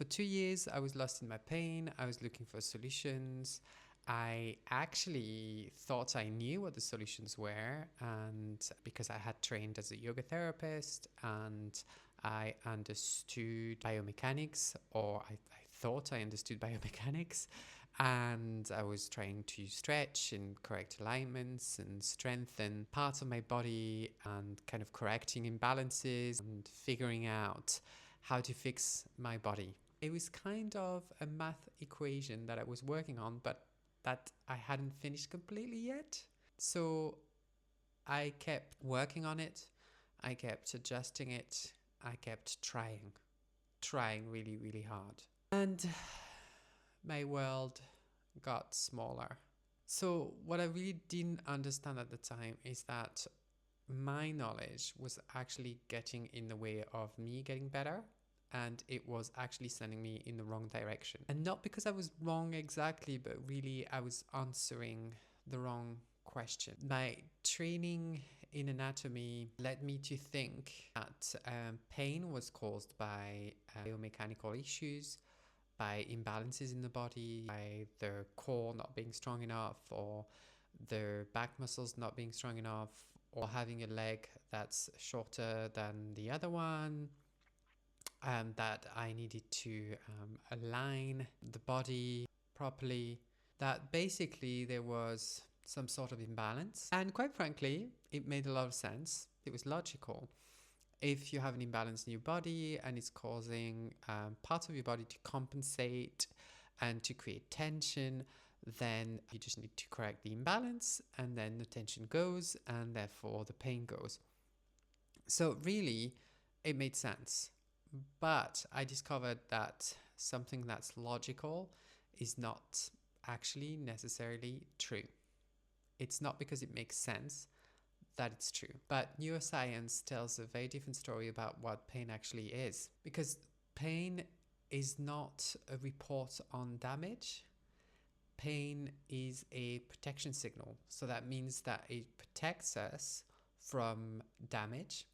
For 2 years, I was lost in my pain. I was looking for solutions. I actually thought I knew what the solutions were, and because I had trained as a yoga therapist and I understood biomechanics, or I thought I understood biomechanics, and I was trying to stretch and correct alignments and strengthen parts of my body and kind of correcting imbalances and figuring out how to fix my body. It was kind of a math equation that I was working on, but that I hadn't finished completely yet. So I kept working on it. I kept adjusting it. I kept trying really, really hard. And my world got smaller. So, what I really didn't understand at the time is that my knowledge was actually getting in the way of me getting better, and it was actually sending me in the wrong direction. And not because I was wrong exactly, but really I was answering the wrong question. My training in anatomy led me to think that pain was caused by biomechanical issues, by imbalances in the body, by the core not being strong enough, or the back muscles not being strong enough, or having a leg that's shorter than the other one, that I needed to align the body properly, that basically there was some sort of imbalance. And quite frankly, it made a lot of sense. It was logical. If you have an imbalance in your body and it's causing parts of your body to compensate and to create tension, then you just need to correct the imbalance, and then the tension goes and therefore the pain goes. So really, it made sense. But I discovered that something that's logical is not actually necessarily true. It's not because it makes sense that it's true. But neuroscience tells a very different story about what pain actually is. Because pain is not a report on damage. Pain is a protection signal. So that means that it protects us from damage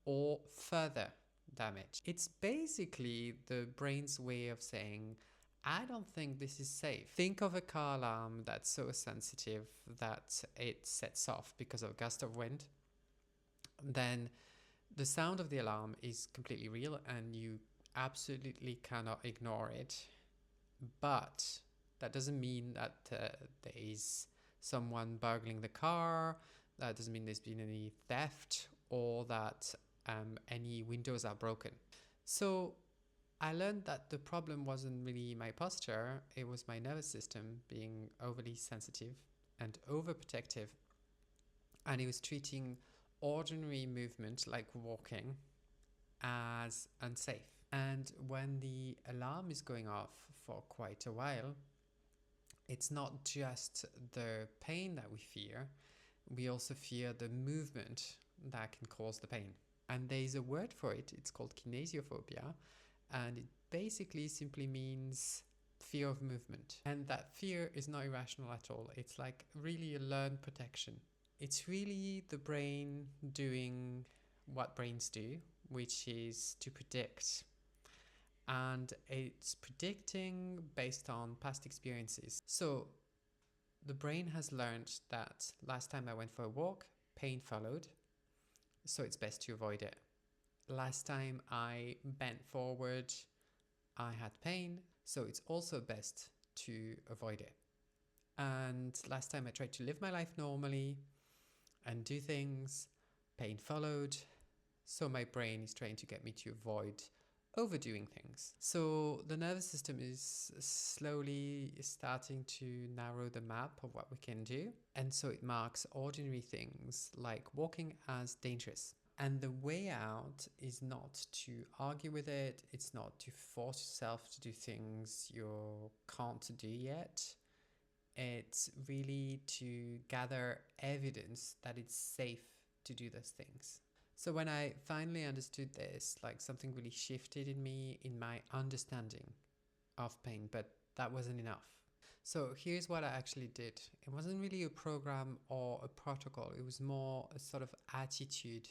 or further damage. It's basically the brain's way of saying, I don't think this is safe. Think of a car alarm that's so sensitive that it sets off because of a gust of wind. Then the sound of the alarm is completely real and you absolutely cannot ignore it. But that doesn't mean that there is someone burgling the car. That doesn't mean there's been any theft or that any windows are broken. So I learned that the problem wasn't really my posture, it was my nervous system being overly sensitive and overprotective. And it was treating ordinary movement like walking as unsafe. And when the alarm is going off for quite a while, it's not just the pain that we fear, we also fear the movement that can cause the pain. And there's a word for it, it's called kinesiophobia, and it basically simply means fear of movement. And that fear is not irrational at all. It's like really a learned protection. It's really the brain doing what brains do, which is to predict. And it's predicting based on past experiences. So the brain has learned that last time I went for a walk, pain followed, so it's best to avoid it. Last time I bent forward, I had pain, so it's also best to avoid it. And last time I tried to live my life normally and do things, pain followed, so my brain is trying to get me to avoid overdoing things. So the nervous system is slowly starting to narrow the map of what we can do. And so it marks ordinary things like walking as dangerous. And the way out is not to argue with it. It's not to force yourself to do things you can't do yet. It's really to gather evidence that it's safe to do those things. So when I finally understood this, like something really shifted in me, in my understanding of pain, but that wasn't enough. So here's what I actually did. It wasn't really a program or a protocol. It was more a sort of attitude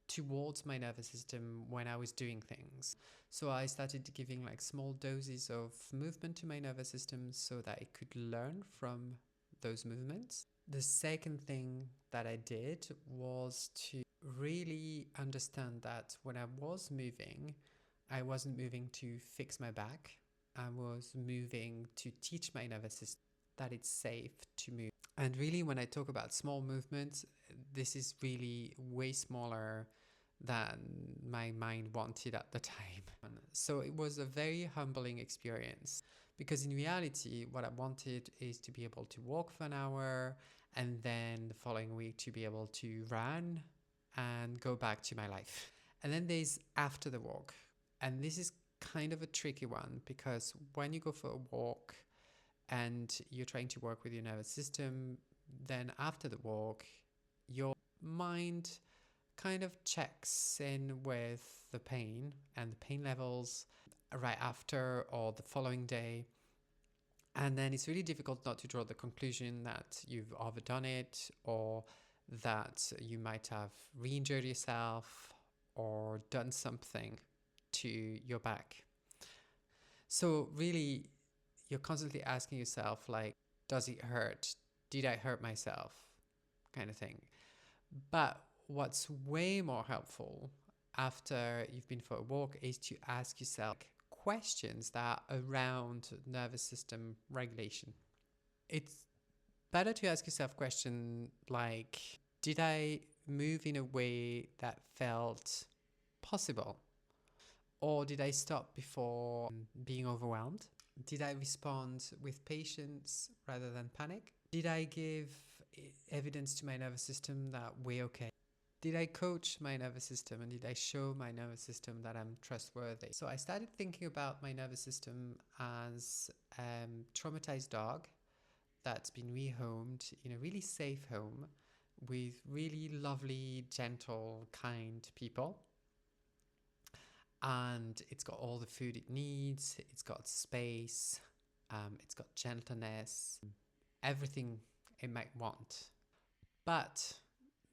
towards my nervous system when I was doing things. So I started giving like small doses of movement to my nervous system so that it could learn from those movements. The second thing that I did was to really understand that when I was moving, I wasn't moving to fix my back. I was moving to teach my nervous system that it's safe to move. And really, when I talk about small movements, this is really way smaller than my mind wanted at the time. So it was a very humbling experience because in reality, what I wanted is to be able to walk for an hour and then the following week to be able to run and go back to my life. And then there's after the walk. And this is kind of a tricky one because when you go for a walk and you're trying to work with your nervous system, then after the walk, your mind kind of checks in with the pain and the pain levels right after or the following day. And then it's really difficult not to draw the conclusion that you've overdone it or that you might have re-injured yourself or done something to your back. So really, you're constantly asking yourself, like, does it hurt? Did I hurt myself? Kind of thing. But what's way more helpful after you've been for a walk is to ask yourself questions that are around nervous system regulation. It's better to ask yourself questions like, did I move in a way that felt possible? Or did I stop before being overwhelmed? Did I respond with patience rather than panic? Did I give evidence to my nervous system that we're okay? Did I coach my nervous system and did I show my nervous system that I'm trustworthy? So I started thinking about my nervous system as a traumatized dog that's been rehomed in a really safe home with really lovely, gentle, kind people. And it's got all the food it needs, it's got space, it's got gentleness, everything it might want. But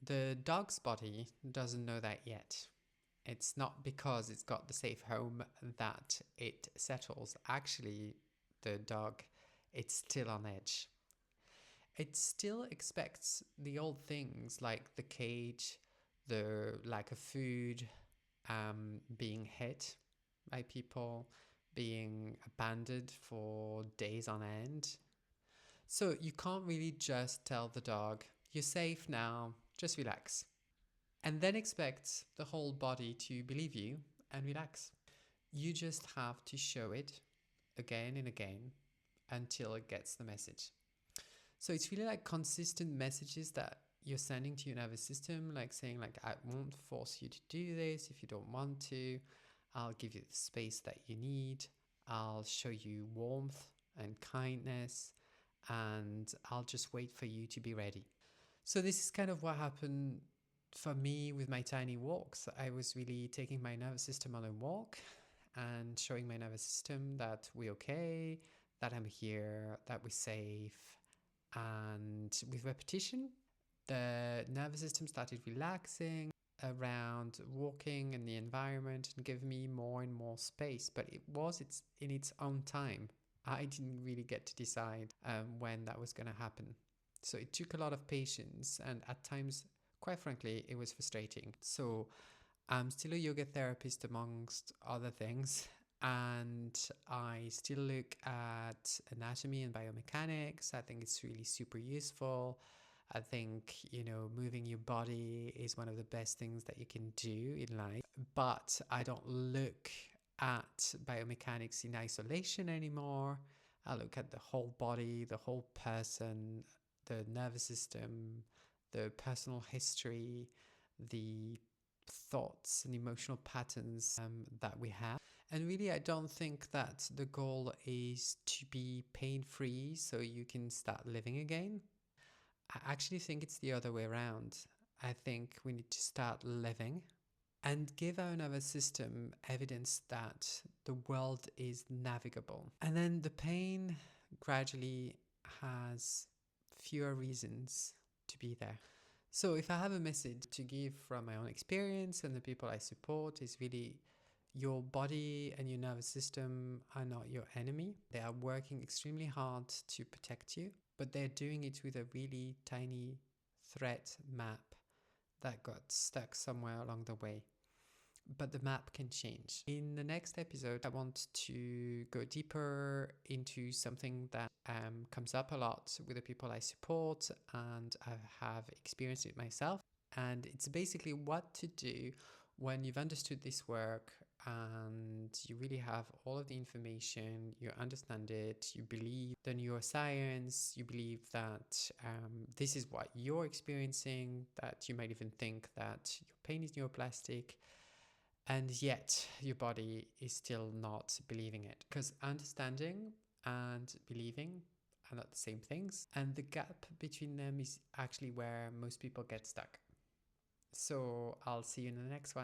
the dog's body doesn't know that yet. It's not because it's got the safe home that it settles. Actually, the dog, it's still on edge. It still expects the old things like the cage, the lack of food, being hit by people, being abandoned for days on end. So you can't really just tell the dog, you're safe now, just relax. And then expect the whole body to believe you and relax. You just have to show it again and again until it gets the message. So it's really like consistent messages that you're sending to your nervous system, like saying like, I won't force you to do this if you don't want to. I'll give you the space that you need. I'll show you warmth and kindness, and I'll just wait for you to be ready. So this is kind of what happened for me with my tiny walks. I was really taking my nervous system on a walk and showing my nervous system that we're okay, that I'm here, that we're safe. And with repetition, the nervous system started relaxing around walking and the environment and gave me more and more space. But it's in its own time. I didn't really get to decide when that was going to happen. So it took a lot of patience, and at times, quite frankly, it was frustrating. So I'm still a yoga therapist amongst other things, and I still look at anatomy and biomechanics. I think it's really super useful. I think, moving your body is one of the best things that you can do in life. But I don't look at biomechanics in isolation anymore. I look at the whole body, the whole person, the nervous system, the personal history, the thoughts and emotional patterns that we have. And really, I don't think that the goal is to be pain-free so you can start living again. I actually think it's the other way around. I think we need to start living and give our nervous system evidence that the world is navigable. And then the pain gradually has fewer reasons to be there. So, if I have a message to give from my own experience and the people I support, is really your body and your nervous system are not your enemy. They are working extremely hard to protect you, but they're doing it with a really tiny threat map that got stuck somewhere along the way. But the map can change. In the next episode, I want to go deeper into something that comes up a lot with the people I support, and I have experienced it myself. And it's basically what to do when you've understood this work and you really have all of the information, you understand it, you believe the neuroscience, you believe that this is what you're experiencing, that you might even think that your pain is neuroplastic, and yet your body is still not believing it. Because understanding and believing are not the same things, and the gap between them is actually where most people get stuck. So I'll see you in the next one.